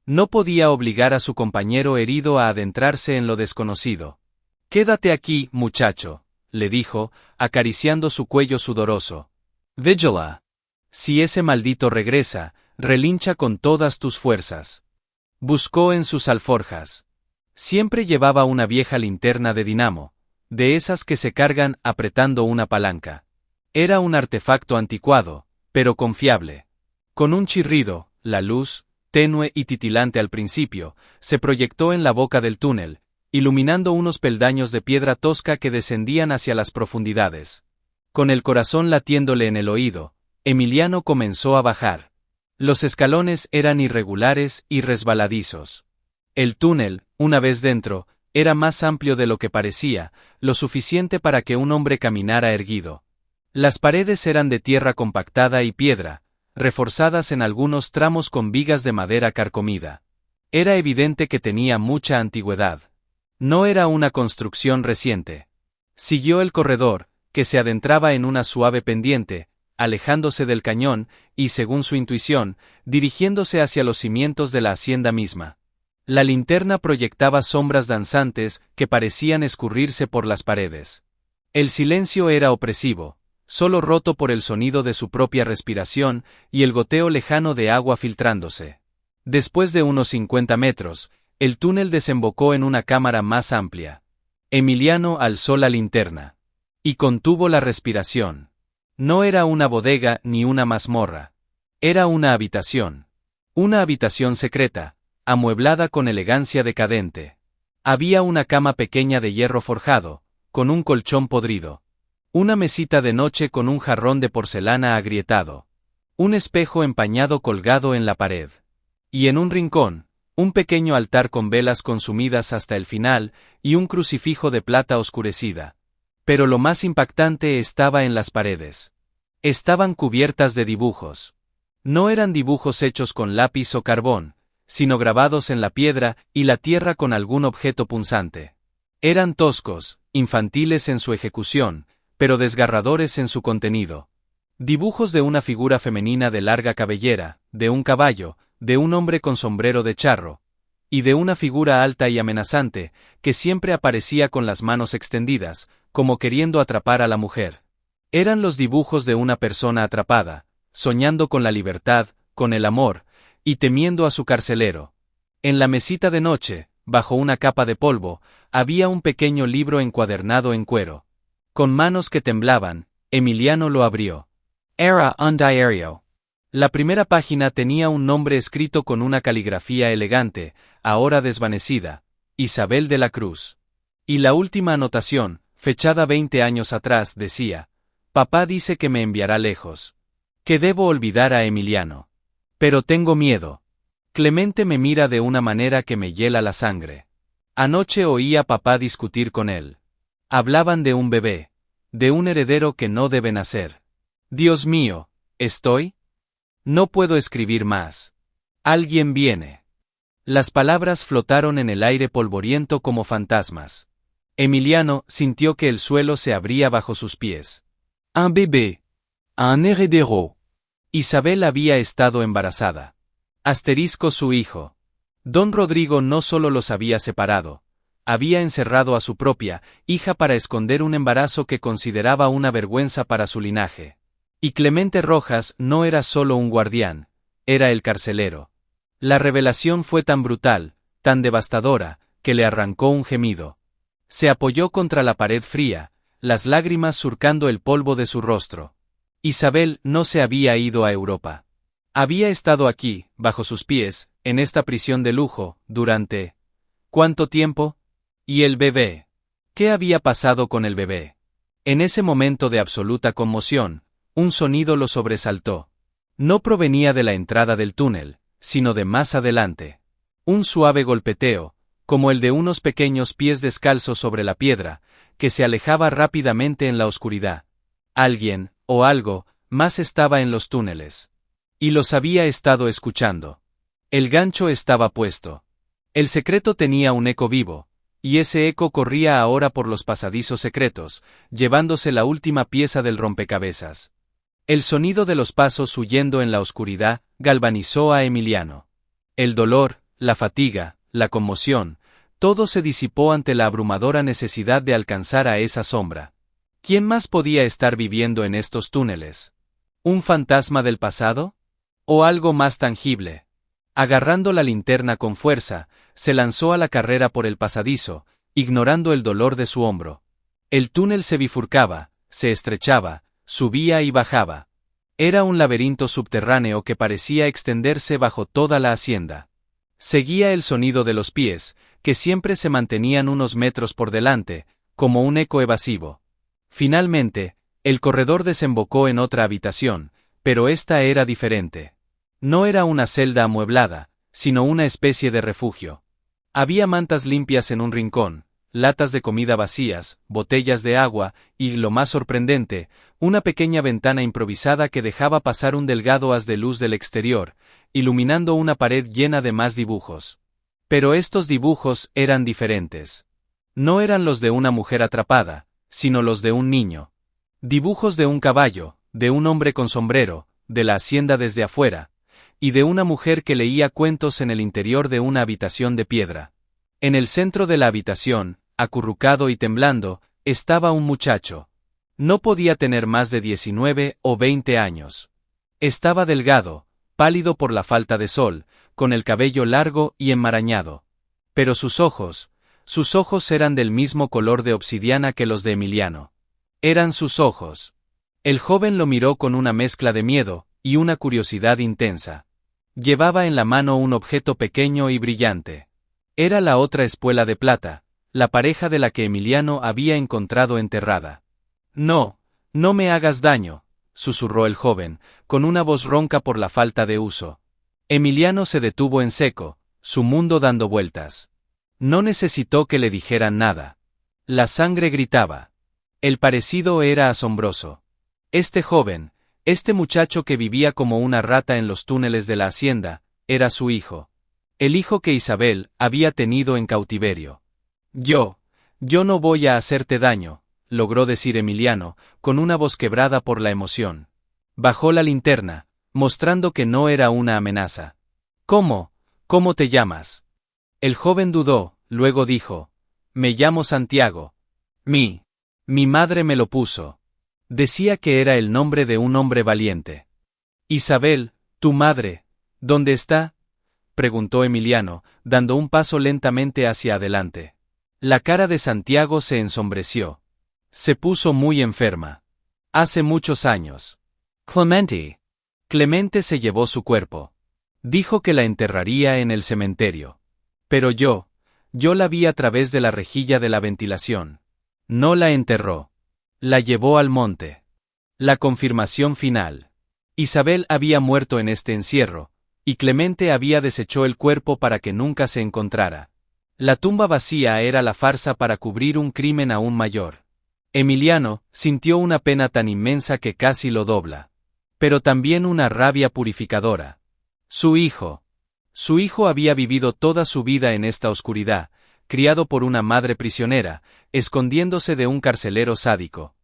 No podía obligar a su compañero herido a adentrarse en lo desconocido. «Quédate aquí, muchacho», le dijo, acariciando su cuello sudoroso. «Vigila. Si ese maldito regresa, relincha con todas tus fuerzas». Buscó en sus alforjas. Siempre llevaba una vieja linterna de dinamo, de esas que se cargan apretando una palanca. Era un artefacto anticuado, pero confiable. Con un chirrido, la luz, tenue y titilante al principio, se proyectó en la boca del túnel, iluminando unos peldaños de piedra tosca que descendían hacia las profundidades. Con el corazón latiéndole en el oído, Emiliano comenzó a bajar. Los escalones eran irregulares y resbaladizos. El túnel, una vez dentro, era más amplio de lo que parecía, lo suficiente para que un hombre caminara erguido. Las paredes eran de tierra compactada y piedra, reforzadas en algunos tramos con vigas de madera carcomida. Era evidente que tenía mucha antigüedad. No era una construcción reciente. Siguió el corredor, que se adentraba en una suave pendiente, alejándose del cañón y, según su intuición, dirigiéndose hacia los cimientos de la hacienda misma. La linterna proyectaba sombras danzantes que parecían escurrirse por las paredes. El silencio era opresivo, solo roto por el sonido de su propia respiración y el goteo lejano de agua filtrándose. Después de unos 50 metros, el túnel desembocó en una cámara más amplia. Emiliano alzó la linterna. Y contuvo la respiración. No era una bodega ni una mazmorra. Era una habitación. Una habitación secreta, amueblada con elegancia decadente. Había una cama pequeña de hierro forjado, con un colchón podrido. Una mesita de noche con un jarrón de porcelana agrietado. Un espejo empañado colgado en la pared. Y en un rincón, un pequeño altar con velas consumidas hasta el final y un crucifijo de plata oscurecida. Pero lo más impactante estaba en las paredes. Estaban cubiertas de dibujos. No eran dibujos hechos con lápiz o carbón, sino grabados en la piedra y la tierra con algún objeto punzante. Eran toscos, infantiles en su ejecución, pero desgarradores en su contenido. Dibujos de una figura femenina de larga cabellera, de un caballo, de un hombre con sombrero de charro, y de una figura alta y amenazante, que siempre aparecía con las manos extendidas, como queriendo atrapar a la mujer. Eran los dibujos de una persona atrapada, soñando con la libertad, con el amor, y temiendo a su carcelero. En la mesita de noche, bajo una capa de polvo, había un pequeño libro encuadernado en cuero. Con manos que temblaban, Emiliano lo abrió. Era un diario. La primera página tenía un nombre escrito con una caligrafía elegante, ahora desvanecida: Isabel de la Cruz. Y la última anotación, fechada 20 años atrás, decía: Papá dice que me enviará lejos. Que debo olvidar a Emiliano. Pero tengo miedo. Clemente me mira de una manera que me hiela la sangre. Anoche oí a papá discutir con él. Hablaban de un bebé, de un heredero que no debe nacer. Dios mío, ¿estoy? No puedo escribir más. Alguien viene. Las palabras flotaron en el aire polvoriento como fantasmas. Emiliano sintió que el suelo se abría bajo sus pies. Un bebé. Un heredero. Isabel había estado embarazada. Asterisco su hijo. Don Rodrigo no solo los había separado, había encerrado a su propia hija para esconder un embarazo que consideraba una vergüenza para su linaje. Y Clemente Rojas no era solo un guardián, era el carcelero. La revelación fue tan brutal, tan devastadora, que le arrancó un gemido. Se apoyó contra la pared fría, las lágrimas surcando el polvo de su rostro. Isabel no se había ido a Europa. Había estado aquí, bajo sus pies, en esta prisión de lujo, durante... ¿cuánto tiempo? ¿Y el bebé? ¿Qué había pasado con el bebé? En ese momento de absoluta conmoción, un sonido lo sobresaltó. No provenía de la entrada del túnel, sino de más adelante. Un suave golpeteo, como el de unos pequeños pies descalzos sobre la piedra, que se alejaba rápidamente en la oscuridad. Alguien, o algo, más estaba en los túneles. Y los había estado escuchando. El gancho estaba puesto. El secreto tenía un eco vivo, y ese eco corría ahora por los pasadizos secretos, llevándose la última pieza del rompecabezas. El sonido de los pasos huyendo en la oscuridad galvanizó a Emiliano. El dolor, la fatiga, la conmoción, todo se disipó ante la abrumadora necesidad de alcanzar a esa sombra. ¿Quién más podía estar viviendo en estos túneles? ¿Un fantasma del pasado? ¿O algo más tangible? Agarrando la linterna con fuerza, se lanzó a la carrera por el pasadizo, ignorando el dolor de su hombro. El túnel se bifurcaba, se estrechaba, subía y bajaba. Era un laberinto subterráneo que parecía extenderse bajo toda la hacienda. Seguía el sonido de los pies, que siempre se mantenían unos metros por delante, como un eco evasivo. Finalmente, el corredor desembocó en otra habitación, pero esta era diferente. No era una celda amueblada, sino una especie de refugio. Había mantas limpias en un rincón, latas de comida vacías, botellas de agua, y, lo más sorprendente, una pequeña ventana improvisada que dejaba pasar un delgado haz de luz del exterior, iluminando una pared llena de más dibujos. Pero estos dibujos eran diferentes. No eran los de una mujer atrapada, sino los de un niño. Dibujos de un caballo, de un hombre con sombrero, de la hacienda desde afuera, y de una mujer que leía cuentos en el interior de una habitación de piedra. En el centro de la habitación, acurrucado y temblando, estaba un muchacho. No podía tener más de 19 o 20 años. Estaba delgado, pálido por la falta de sol, con el cabello largo y enmarañado. Pero sus ojos eran del mismo color de obsidiana que los de Emiliano. Eran sus ojos. El joven lo miró con una mezcla de miedo y una curiosidad intensa. Llevaba en la mano un objeto pequeño y brillante. Era la otra espuela de plata, la pareja de la que Emiliano había encontrado enterrada. No, no me hagas daño, susurró el joven, con una voz ronca por la falta de uso. Emiliano se detuvo en seco, su mundo dando vueltas. No necesitó que le dijeran nada. La sangre gritaba. El parecido era asombroso. Este joven, este muchacho que vivía como una rata en los túneles de la hacienda, era su hijo. El hijo que Isabel había tenido en cautiverio. Yo no voy a hacerte daño, logró decir Emiliano, con una voz quebrada por la emoción. Bajó la linterna, mostrando que no era una amenaza. ¿Cómo te llamas? El joven dudó, luego dijo, me llamo Santiago. Mi madre me lo puso. Decía que era el nombre de un hombre valiente. Isabel, tu madre, ¿dónde está? preguntó Emiliano, dando un paso lentamente hacia adelante. La cara de Santiago se ensombreció. Se puso muy enferma. Hace muchos años. Clemente se llevó su cuerpo. Dijo que la enterraría en el cementerio. Pero yo la vi a través de la rejilla de la ventilación. No la enterró. La llevó al monte. La confirmación final. Isabel había muerto en este encierro, y Clemente había desechado el cuerpo para que nunca se encontrara. La tumba vacía era la farsa para cubrir un crimen aún mayor. Emiliano sintió una pena tan inmensa que casi lo dobla. Pero también una rabia purificadora. Su hijo había vivido toda su vida en esta oscuridad, criado por una madre prisionera, escondiéndose de un carcelero sádico.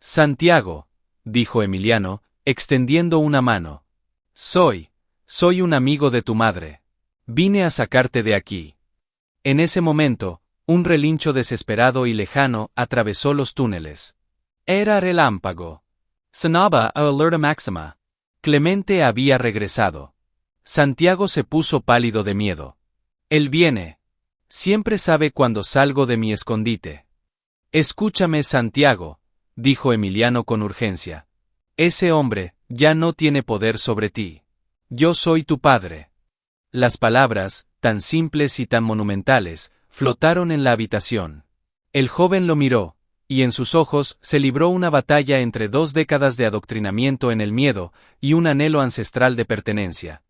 Santiago, dijo Emiliano, extendiendo una mano. Soy un amigo de tu madre. Vine a sacarte de aquí. En ese momento, un relincho desesperado y lejano atravesó los túneles. Era relámpago. Sonaba a alerta máxima. Clemente había regresado. Santiago se puso pálido de miedo. Él viene. Siempre sabe cuando salgo de mi escondite. Escúchame, Santiago, dijo Emiliano con urgencia. Ese hombre ya no tiene poder sobre ti. Yo soy tu padre. Las palabras, tan simples y tan monumentales, flotaron en la habitación. El joven lo miró, y en sus ojos se libró una batalla entre 2 décadas de adoctrinamiento en el miedo y un anhelo ancestral de pertenencia.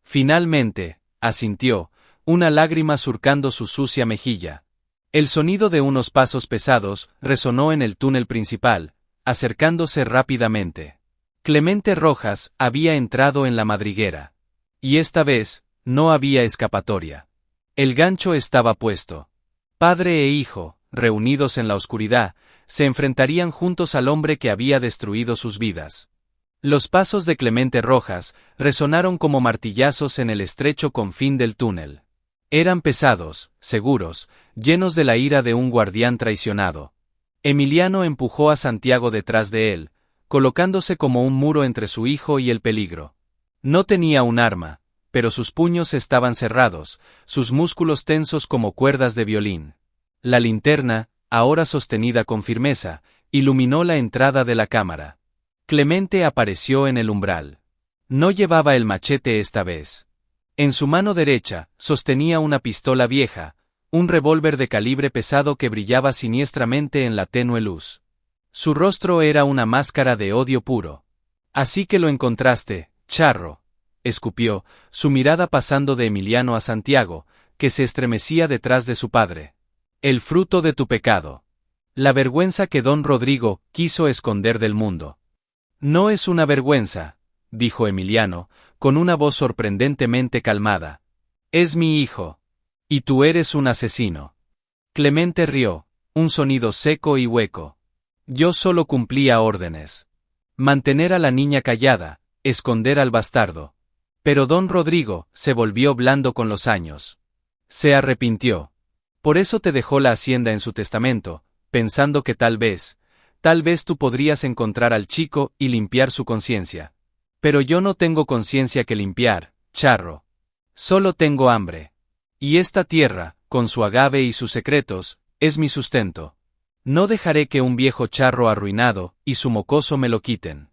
Finalmente, asintió, una lágrima surcando su sucia mejilla. El sonido de unos pasos pesados resonó en el túnel principal, acercándose rápidamente. Clemente Rojas había entrado en la madriguera. Y esta vez, no había escapatoria. El gancho estaba puesto. Padre e hijo, reunidos en la oscuridad, se enfrentarían juntos al hombre que había destruido sus vidas. Los pasos de Clemente Rojas resonaron como martillazos en el estrecho confín del túnel. Eran pesados, seguros, llenos de la ira de un guardián traicionado. Emiliano empujó a Santiago detrás de él, colocándose como un muro entre su hijo y el peligro. No tenía un arma, pero sus puños estaban cerrados, sus músculos tensos como cuerdas de violín. La linterna, ahora sostenida con firmeza, iluminó la entrada de la cámara. Clemente apareció en el umbral. No llevaba el machete esta vez. En su mano derecha, sostenía una pistola vieja, un revólver de calibre pesado que brillaba siniestramente en la tenue luz. Su rostro era una máscara de odio puro. Así que lo encontraste, charro, escupió, su mirada pasando de Emiliano a Santiago, que se estremecía detrás de su padre. El fruto de tu pecado. La vergüenza que don Rodrigo quiso esconder del mundo. No es una vergüenza, dijo Emiliano, con una voz sorprendentemente calmada. Es mi hijo. Y tú eres un asesino. Clemente rió, un sonido seco y hueco. Yo solo cumplía órdenes. Mantener a la niña callada, esconder al bastardo. Pero don Rodrigo se volvió blando con los años. Se arrepintió. Por eso te dejó la hacienda en su testamento, pensando que tal vez tú podrías encontrar al chico y limpiar su conciencia. Pero yo no tengo conciencia que limpiar, charro. Solo tengo hambre. Y esta tierra, con su agave y sus secretos, es mi sustento. No dejaré que un viejo charro arruinado y su mocoso me lo quiten.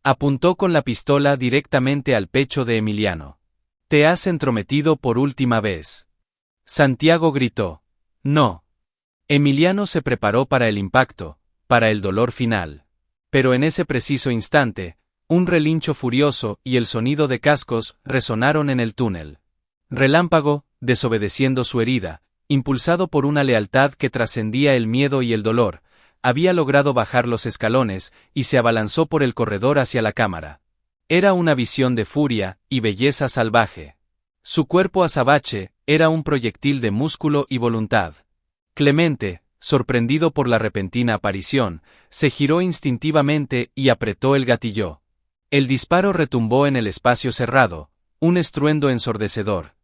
Apuntó con la pistola directamente al pecho de Emiliano. Te has entrometido por última vez. Santiago gritó. No. Emiliano se preparó para el impacto, para el dolor final. Pero en ese preciso instante, un relincho furioso y el sonido de cascos resonaron en el túnel. Relámpago, desobedeciendo su herida, impulsado por una lealtad que trascendía el miedo y el dolor, había logrado bajar los escalones y se abalanzó por el corredor hacia la cámara. Era una visión de furia y belleza salvaje. Su cuerpo azabache era un proyectil de músculo y voluntad. Clemente, sorprendido por la repentina aparición, se giró instintivamente y apretó el gatillo. El disparo retumbó en el espacio cerrado, un estruendo ensordecedor.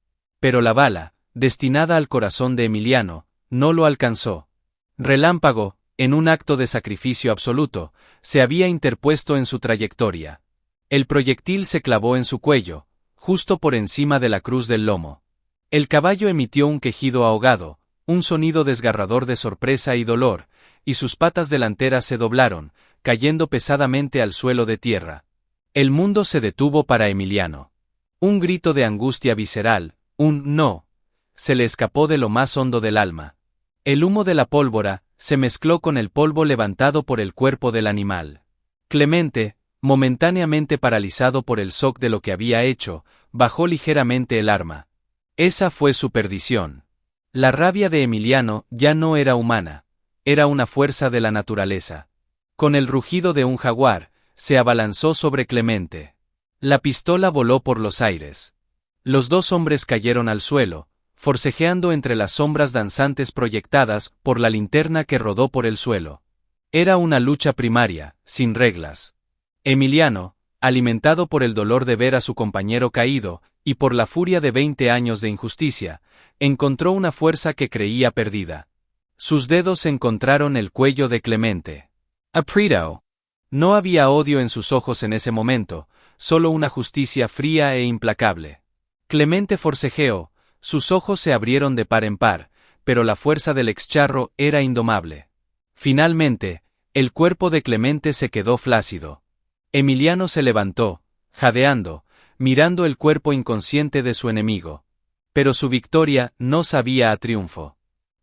Pero la bala, destinada al corazón de Emiliano, no lo alcanzó. Relámpago, en un acto de sacrificio absoluto, se había interpuesto en su trayectoria. El proyectil se clavó en su cuello, justo por encima de la cruz del lomo. El caballo emitió un quejido ahogado, un sonido desgarrador de sorpresa y dolor, y sus patas delanteras se doblaron, cayendo pesadamente al suelo de tierra. El mundo se detuvo para Emiliano. Un grito de angustia visceral, un «no», se le escapó de lo más hondo del alma. El humo de la pólvora se mezcló con el polvo levantado por el cuerpo del animal. Clemente, momentáneamente paralizado por el shock de lo que había hecho, bajó ligeramente el arma. Esa fue su perdición. La rabia de Emiliano ya no era humana, era una fuerza de la naturaleza. Con el rugido de un jaguar, se abalanzó sobre Clemente. La pistola voló por los aires. Los dos hombres cayeron al suelo, forcejeando entre las sombras danzantes proyectadas por la linterna que rodó por el suelo. Era una lucha primaria, sin reglas. Emiliano, alimentado por el dolor de ver a su compañero caído, y por la furia de 20 años de injusticia, encontró una fuerza que creía perdida. Sus dedos encontraron el cuello de Clemente. Aprieto. No había odio en sus ojos en ese momento, solo una justicia fría e implacable. Clemente forcejeó, sus ojos se abrieron de par en par, pero la fuerza del excharro era indomable. Finalmente, el cuerpo de Clemente se quedó flácido. Emiliano se levantó, jadeando, mirando el cuerpo inconsciente de su enemigo. Pero su victoria no sabía a triunfo.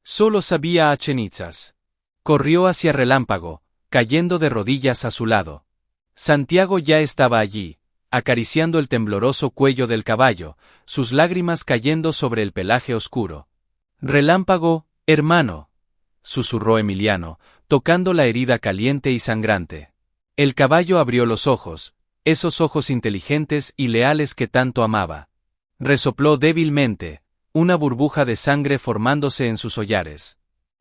Solo sabía a cenizas. Corrió hacia Relámpago, cayendo de rodillas a su lado. Santiago ya estaba allí, acariciando el tembloroso cuello del caballo, sus lágrimas cayendo sobre el pelaje oscuro. «Relámpago, hermano», susurró Emiliano, tocando la herida caliente y sangrante. El caballo abrió los ojos, esos ojos inteligentes y leales que tanto amaba. Resopló débilmente, una burbuja de sangre formándose en sus hollares.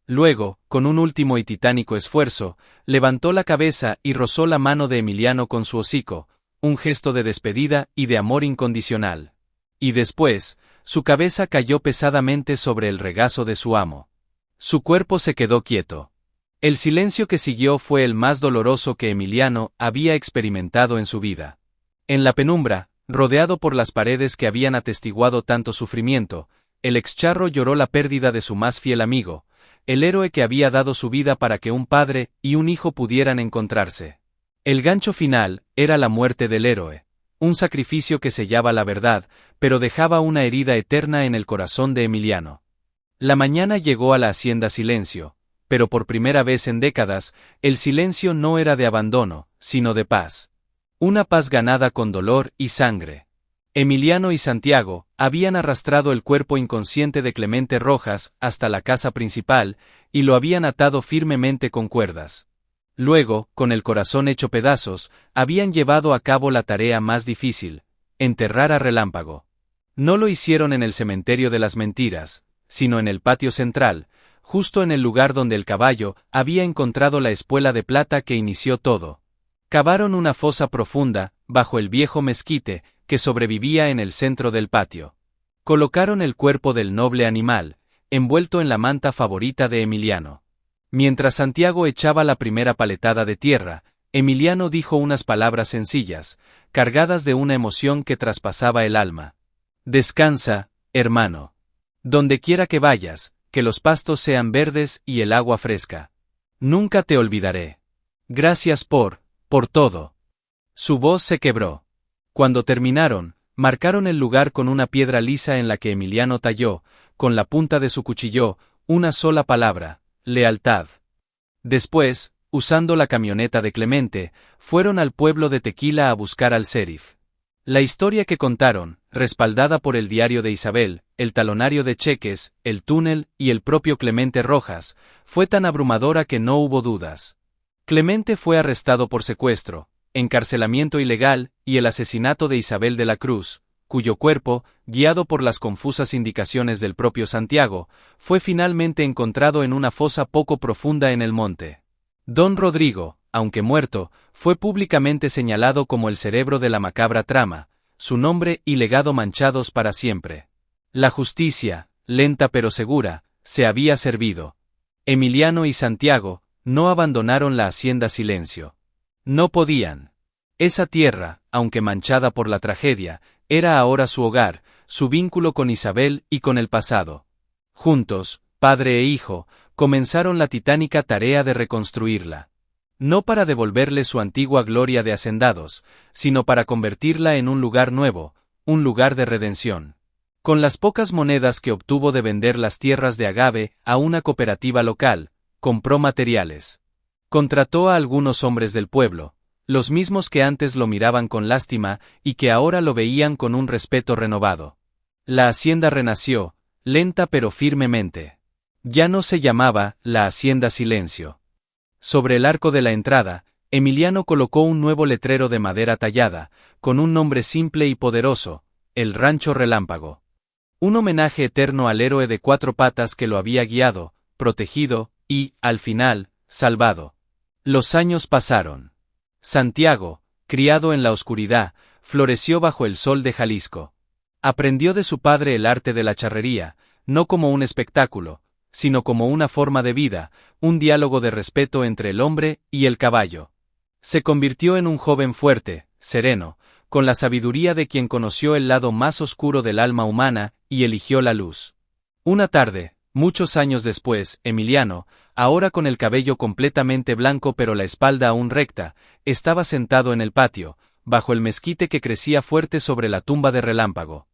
Luego, con un último y titánico esfuerzo, levantó la cabeza y rozó la mano de Emiliano con su hocico, un gesto de despedida y de amor incondicional. Y después, su cabeza cayó pesadamente sobre el regazo de su amo. Su cuerpo se quedó quieto. El silencio que siguió fue el más doloroso que Emiliano había experimentado en su vida. En la penumbra, rodeado por las paredes que habían atestiguado tanto sufrimiento, el excharro lloró la pérdida de su más fiel amigo, el héroe que había dado su vida para que un padre y un hijo pudieran encontrarse. El gancho final era la muerte del héroe, un sacrificio que sellaba la verdad, pero dejaba una herida eterna en el corazón de Emiliano. La mañana llegó a la hacienda Silencio, pero por primera vez en décadas, el silencio no era de abandono, sino de paz. Una paz ganada con dolor y sangre. Emiliano y Santiago habían arrastrado el cuerpo inconsciente de Clemente Rojas hasta la casa principal y lo habían atado firmemente con cuerdas. Luego, con el corazón hecho pedazos, habían llevado a cabo la tarea más difícil, enterrar a Relámpago. No lo hicieron en el cementerio de las mentiras, sino en el patio central, justo en el lugar donde el caballo había encontrado la espuela de plata que inició todo. Cavaron una fosa profunda, bajo el viejo mezquite, que sobrevivía en el centro del patio. Colocaron el cuerpo del noble animal, envuelto en la manta favorita de Emiliano. Mientras Santiago echaba la primera paletada de tierra, Emiliano dijo unas palabras sencillas, cargadas de una emoción que traspasaba el alma. «Descansa, hermano. Donde quiera que vayas, que los pastos sean verdes y el agua fresca. Nunca te olvidaré. Gracias por todo». Su voz se quebró. Cuando terminaron, marcaron el lugar con una piedra lisa en la que Emiliano talló, con la punta de su cuchillo, una sola palabra: lealtad. Después, usando la camioneta de Clemente, fueron al pueblo de Tequila a buscar al sheriff. La historia que contaron, respaldada por el diario de Isabel, el talonario de cheques, el túnel y el propio Clemente Rojas, fue tan abrumadora que no hubo dudas. Clemente fue arrestado por secuestro, encarcelamiento ilegal y el asesinato de Isabel de la Cruz, cuyo cuerpo, guiado por las confusas indicaciones del propio Santiago, fue finalmente encontrado en una fosa poco profunda en el monte. Don Rodrigo, aunque muerto, fue públicamente señalado como el cerebro de la macabra trama, su nombre y legado manchados para siempre. La justicia, lenta pero segura, se había servido. Emiliano y Santiago no abandonaron la hacienda Silencio. No podían. Esa tierra, aunque manchada por la tragedia, era ahora su hogar, su vínculo con Isabel y con el pasado. Juntos, padre e hijo, comenzaron la titánica tarea de reconstruirla. No para devolverle su antigua gloria de hacendados, sino para convertirla en un lugar nuevo, un lugar de redención. Con las pocas monedas que obtuvo de vender las tierras de Agave a una cooperativa local, compró materiales. Contrató a algunos hombres del pueblo, los mismos que antes lo miraban con lástima y que ahora lo veían con un respeto renovado. La hacienda renació, lenta pero firmemente. Ya no se llamaba la Hacienda Silencio. Sobre el arco de la entrada, Emiliano colocó un nuevo letrero de madera tallada, con un nombre simple y poderoso, el Rancho Relámpago. Un homenaje eterno al héroe de 4 patas que lo había guiado, protegido y, al final, salvado. Los años pasaron. Santiago, criado en la oscuridad, floreció bajo el sol de Jalisco. Aprendió de su padre el arte de la charrería, no como un espectáculo, sino como una forma de vida, un diálogo de respeto entre el hombre y el caballo. Se convirtió en un joven fuerte, sereno, con la sabiduría de quien conoció el lado más oscuro del alma humana y eligió la luz. Una tarde, muchos años después, Emiliano, ahora con el cabello completamente blanco pero la espalda aún recta, estaba sentado en el patio, bajo el mezquite que crecía fuerte sobre la tumba de Relámpago.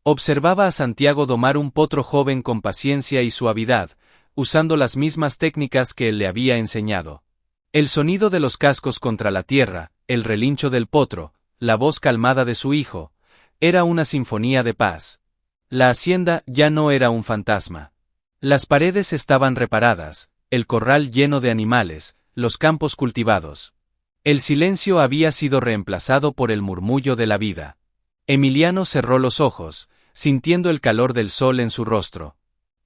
Observaba a Santiago domar un potro joven con paciencia y suavidad, usando las mismas técnicas que él le había enseñado. El sonido de los cascos contra la tierra, el relincho del potro, la voz calmada de su hijo, era una sinfonía de paz. La hacienda ya no era un fantasma. Las paredes estaban reparadas, el corral lleno de animales, los campos cultivados. El silencio había sido reemplazado por el murmullo de la vida. Emiliano cerró los ojos, sintiendo el calor del sol en su rostro.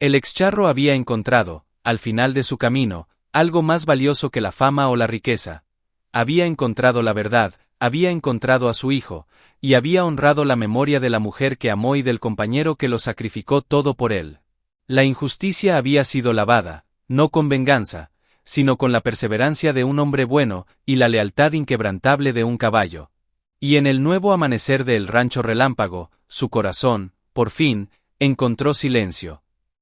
El excharro había encontrado, al final de su camino, algo más valioso que la fama o la riqueza. Había encontrado la verdad, había encontrado a su hijo, y había honrado la memoria de la mujer que amó y del compañero que lo sacrificó todo por él. La injusticia había sido lavada, no con venganza, sino con la perseverancia de un hombre bueno y la lealtad inquebrantable de un caballo. Y en el nuevo amanecer del Rancho Relámpago, su corazón, por fin, encontró silencio.